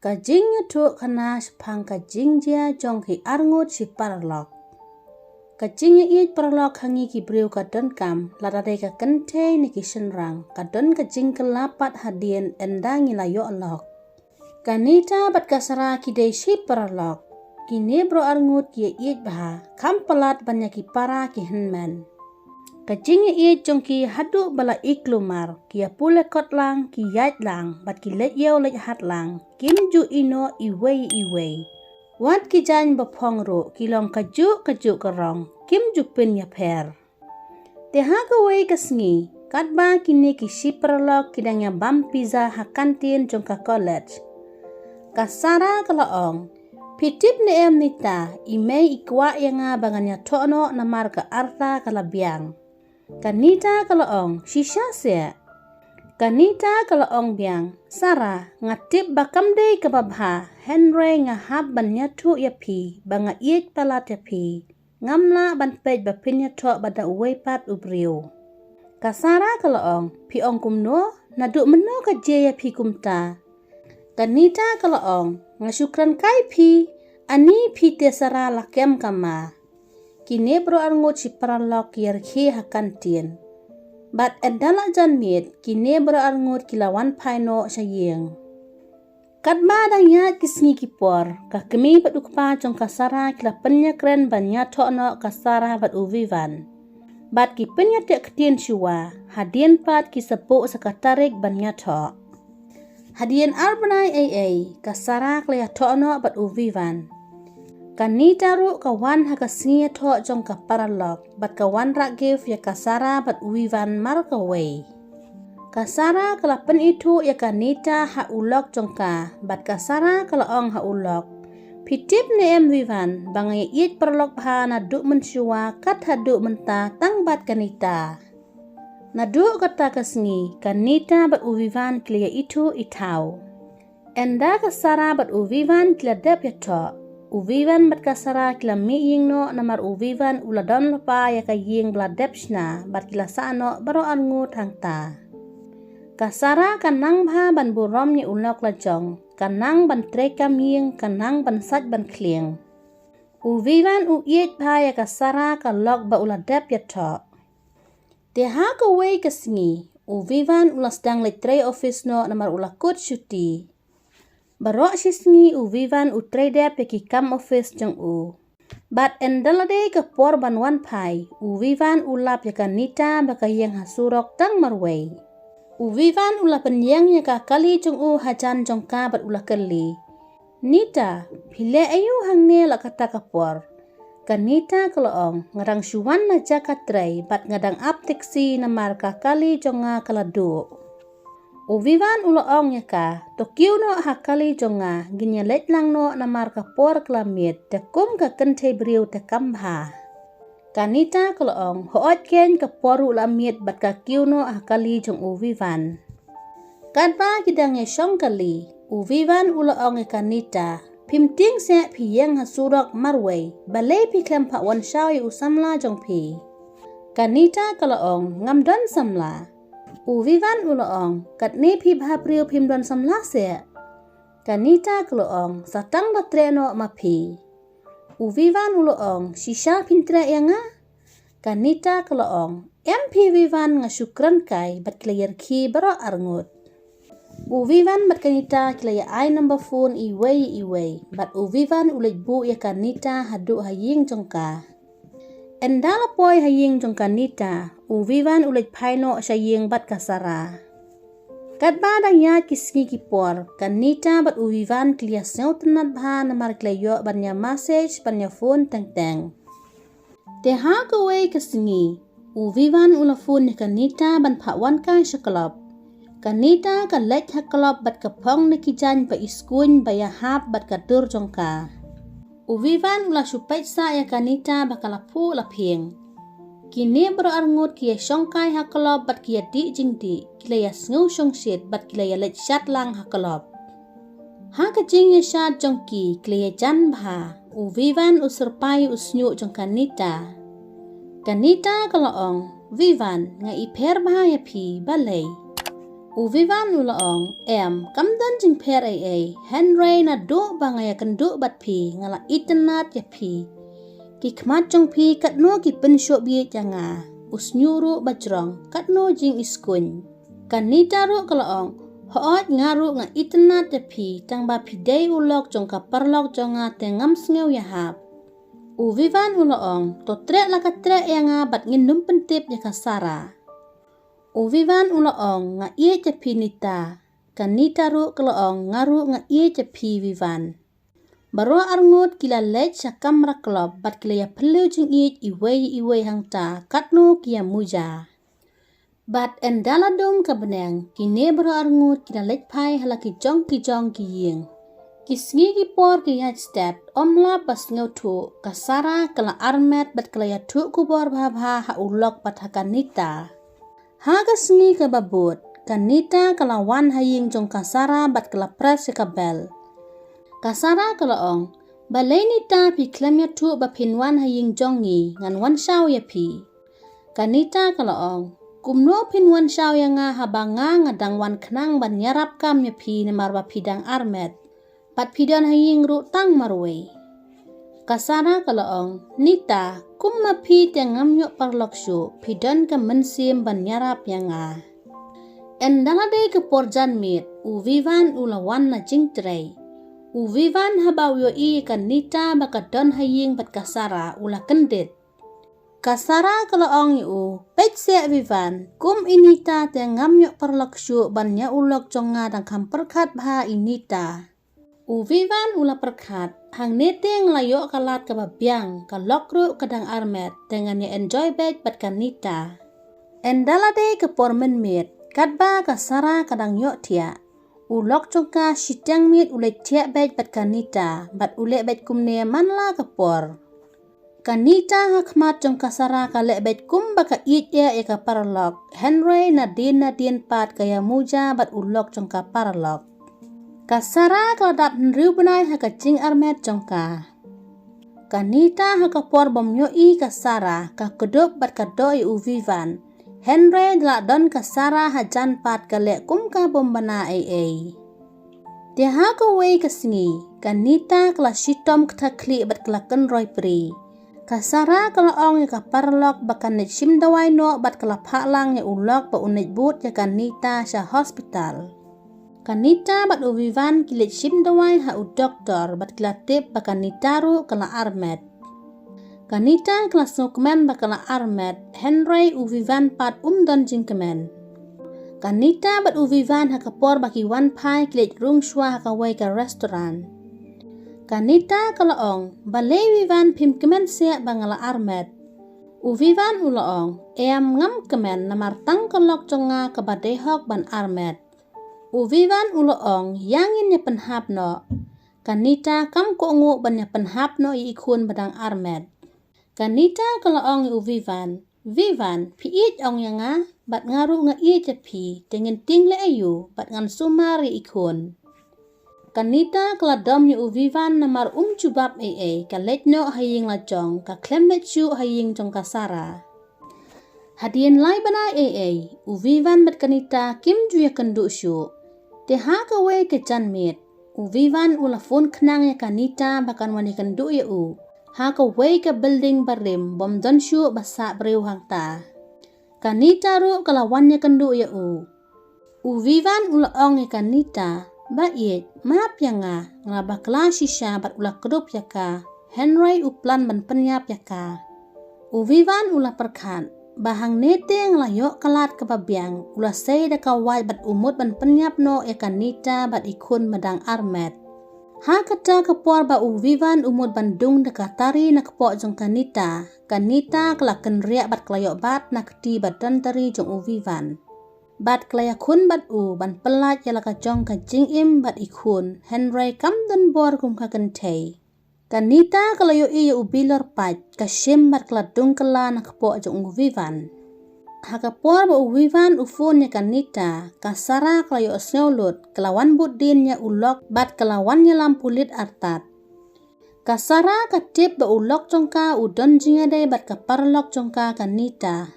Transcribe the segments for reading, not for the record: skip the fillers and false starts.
Kajingnya tu kana sepang kajing dia jong ki arngut si parlok. Kajingnya iet parlok hangi ki briu kadon kam ladade ka kente ni ki senrang kadon kajing kelapat hadien endangi layo lok. Kanita bat kasara ki dei si parlok. Kini bro arngut ki iet baha kam pelat banyak ki para ki henman. Kajingnya iet jong ki hadu bala iklumar kia pule kot lang ki yait lang bat ki let yau let hat lang kim ju ino iwei. Wat ki jan bapong ro ki long kaju kerong kim ju pin ya per. Te ha ka wei kasngi kat ba kini ki si perlok kidang ya bam pizza ha kantin jong ka college. Kasara kalaong pitip ne em nita imei ikwa yang nga banganya tono na marga arta kalabiang. Kanita kalaong shisha se. Kanita kalaong biang Sarah ngatip bakam dei kababha Henry ngahab banya tu yapi banga iet palat yapi ngamla ban pej bapinya to bada uwepat ubriu. Kasara kalaong pi ong kumno naduk meno ka je yapi kumta. Kanita kalaong ngasukran kai pi ani pi tesara lakem kama. Kini bro arngut si paralok yerki hakantin. Bat endala jan mit kini bro arngut kilawan paino sayeng. Kadma dang yat kisngi kipor kakemi padukpa jong kasara kila penya kren banya tokno kasara bat uvivan. Bat ki penya tek ketien syua hadien pat ki sepuk sekatarik banya tok. Hadien arbanai kasara kila tokno bat uvivan. Kanita ru kawan hakasngi to jong ka paralok bat kawan rak give ya kasara bat uivan mar kawei. Kasara kalapen itu ya kanita ha ulok jong ka bat kasara kalaong ha ulok. Pitip ne em vivan bangai iet perlok ha na duk mensyua kat haduk menta tang bat kanita. Na duk kata kasngi kanita bat uivan klia itu itau. Enda kasara bat uivan klia dep ya tok. Uvivan bat kasara kila miing no namar uvivan uladon lupa ya kaying bladepsna bat kila saano baro arngut hangta. Kasara kanang bha ban burom ni ulok lajong, kanang ban treka miing, kanang ban saj ban klieng. Uvivan iet bha ya kasara kalok ba uladep ya tok. Teha ka wei kasngi, uvivan ulasdang letre office no namar ulakut syuti. Barok sisngi uvivan utrede peki kam office jong u. Bat endalade ke por banwan pai, uvivan ulap ya kanita baka yang hasurok tang marway. Uvivan ulap penyang ya kali jong u hajan jong ka bat ulah keli. Nita, pile ayu hangne la kata kapor. Kanita kaloong ngarang syuan na jakatray bat ngadang aptiksi namar kali jonga kaladu. Uvivan uloong ya ka, tokiu no hakali jonga, ginyalet lang no namar kapor klamit, tekum ka kente briu te kambha. Kanita kaloong, hoot ken kapor ulamit bat kakiu no hakali jong uvivan. Kadba kidang ya syong kali, uvivan uloong ya kanita, pimting se piyeng hasurok marway, balay pi klempa wan syawi usamla jong pi. Kanita kaloong, ngamdon samla. Uvivan uloong kat ne pi bhapriu pimdon samla se. Kanita kaloong satang batreno mapi. Uvivan uloong shisha pintre yanga. Kanita kaloong MP vivan ngasukran kai bat klayar ki baro arngut. Uvivan bat kanita klaya ai number phone iwei bat uvivan ulit bu ya kanita hadu haying jongka. Endala poi haying jong kanita, uvivan ulit paino saying bat kasara. Kadba dang ya kisngi kipor, kanita bat uvivan klia sew tenat bha namar klayo banya message banya phone teng. Teha kawei kisngi, uvivan ula phone ni kanita ban pakwan ka syakalop. Kanita ka lek hakalop bat kapong ni kijan ba iskun baya hap bat kadur jongka. Uvivan ula supait sa ya kanita bakalapu laping. Kini bro arngut kia syongkai hakalop bat kia di jingdi, kila ya sngu syongsit bat kila ya let syat lang hakalop. Ha kajing ya syat jongki, kila ya jan bha, uvivan userpai usnyu jong kanita. Kanita kalaong, vivan nga iper bha ya pi balay. Uvivan ulaong kamdan jing per Henry na do bangaya kendo bat pi ngala internet ya pi. Ki kmat jong pi katno ki pensyo biye janga. Usnyuru bajrong katno jing iskun. Kanita ru kalaong hoot ngaru nga internet ya pi tang ba pi day ulok jong ka parlok jonga tengam sngew ya hap. Uvivan ulaong to trek laka trek ya nga bat ngindum pentip ya kasara. Uvivan ulaong nga iye japi nita, kanita ru kalaong ngaru nga iye japi vivan. Baro arngut kila lej sa kamera klub bat kila ya peleu jing iwe hang ta katno kia muja. Bat endaladum kabeneng kine baro arngut kila lej pai halaki jong ki ying. Kisngi ki por ki yaj step omla pas ngeutu kasara kala armet bat kila ya tu kubor bhabha ha ulok bat hakanita. Haga sengi ke babut, kanita kalawan haying jong kasara bat kala pres ka bel. Kasara kalaong, balay nita pi klam ya tu bapinwan haying jongi ngan wan shaw ya pi. Kanita kalaong, kumno pinwan shaw ya nga habanga ngadang wan kenang ban nyarap kam ya pi nemar bapidang armet. Bat pidan haying ru tang marwe. Kasara kalaong, nita kumma pi tengam yok parlokshu pidan ka mensim ban nyarap yang nga. Endalade ke porjan mit uvivan ulawan na jingtrei. Uvivan habaw yo kan nita baka don haying bat kasara ula kendit. Kasara kalaong yu pekse vivan kum inita tengam yok parlokshu ban nya ulok jonga dang kamperkat bha inita. Uvivan ula perkat hang neteng layo kalat ka babyang ka lokru kadang armet dengan ya enjoy bed bat kanita. Endalade ke pormen mit katba kasara kadang yok tia. Ulok jongka sitang mit ulek tia bed bat kanita bat ulek bed kumne manla ke por. Kanita hakmat jong kasara ka lek bed kum baka it ya ka parlok. Henry nadin pat kaya muja bat ulok jongka parlok. Kasara kadap nriu benai haka jing armet jongka. Kanita haka por bom yoi kasara ka kedup bat kadoi uvivan. Henry delak don kasara hajan pat kalek kum ka bom bana Dia haka wei kasingi. Kanita kala shitom ktakli bat kelaken roy pri. Kasara kala ong ya ka parlok bakan net shim dawai no bat kala paklang ya ulok ba unet but ya kanita sa hospital. Kanita bat uvivan kilit shim dawai ha u doktor bat kilatip bakanita ru kala armet. Kanita kala sukmen bakala armet Henry uvivan pat don jingkemen. Kanita bat uvivan ha kapor baki wan pai kilit rung shwa ha kawai ka restoran. Kanita kala ong balay vivan pim kemen siak bangala armet. Uvivan ulaong ngam kemen namar tang kelok jonga kabadehok ban armet. Uvivan uloong yangin ya penhap no. Kanita kam kongu ban ya penhap no ikun badang armet. Kanita kalaong uvivan. Vivan piit ong yanga bat ngaru nga iya japi dengan tingle ayu bat ngan sumari ikun. Kanita kaladom ya uvivan namar jubab kalet no haying lajong ka klemet syu haying jong kasara. Hadien lai bana uvivan bat kanita kim juya kendu syu. Teha kawe ke janmit. Uvivan ulafon kenang ya kanita bakan wani kendu ya u. Ha kawe ke building barim bom don syu basak breu hangta. Kanita ru kalawan ya kendu ya u. Uvivan ulaong ya kanita. Bait maap ya nga ngelabak la shisha bat ula kedup ya ka. Henry uplan ban penyap ya ka. Uvivan ula perkat. Bahang nete ngelayo kalat kebabiang ula say da kawai bat umut ban penyap no ya kanita bat ikun medang armet. Ha kata kepor ba uvivan umut bandung da katari na kepok jong kanita. Kanita kelaken riak bat kelayo bat na keti badan tari jong uvivan. Bat kelaya kun bat ban pelat ya laka jong ka jing im bat ikun. Henry kam dan bor kum ka kentay. Kanita kalayo iya ubilor pat kasim bat keladung kela na kepok jong uvivan. Hakapor ba uvivan ufun ya kanita kasara kalayo sneulut kelawan budin ya ulok bat kelawan ya lampulit artat. Kasara katip ba ulok jongka udon jingade bat kaparlok jongka kanita.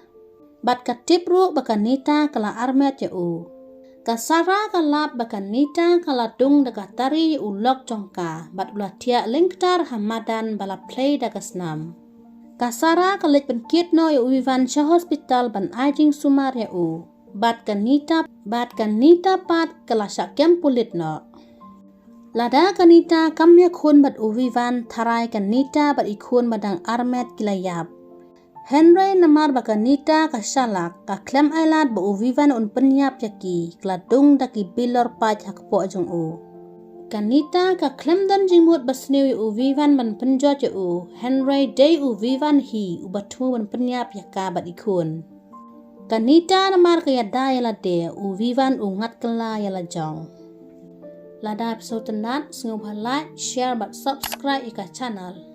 Bat katip ru ba kanita kala armet ya u. Kasara kalap bakanita kaladung dagatari ulok jongka bat ulatia lengktar hamadan bala play dagasnam. Kasara kalit penkit no ya uivan sya hospital ban ajing sumar ya u. Bat kanita pat kalasak kem pulit no. Lada kanita kam ya kun bat uivan tarai kanita bat ikun badang armet kilayap. Henry namar bakanita kasalak ka klem ailat ba uvivan un penyap yaki kladung daki bilor paj hakpo jong u. Kanita ka klem dan jingmut basnewi uvivan ban penjot ya u. Henry day uvivan hi ubatmu ban penyap yaka bat ikun. Kanita namar ka yada yala de uvivan ungat kela yala jong. Lada episode tenat sengub like, share bat subscribe ika channel.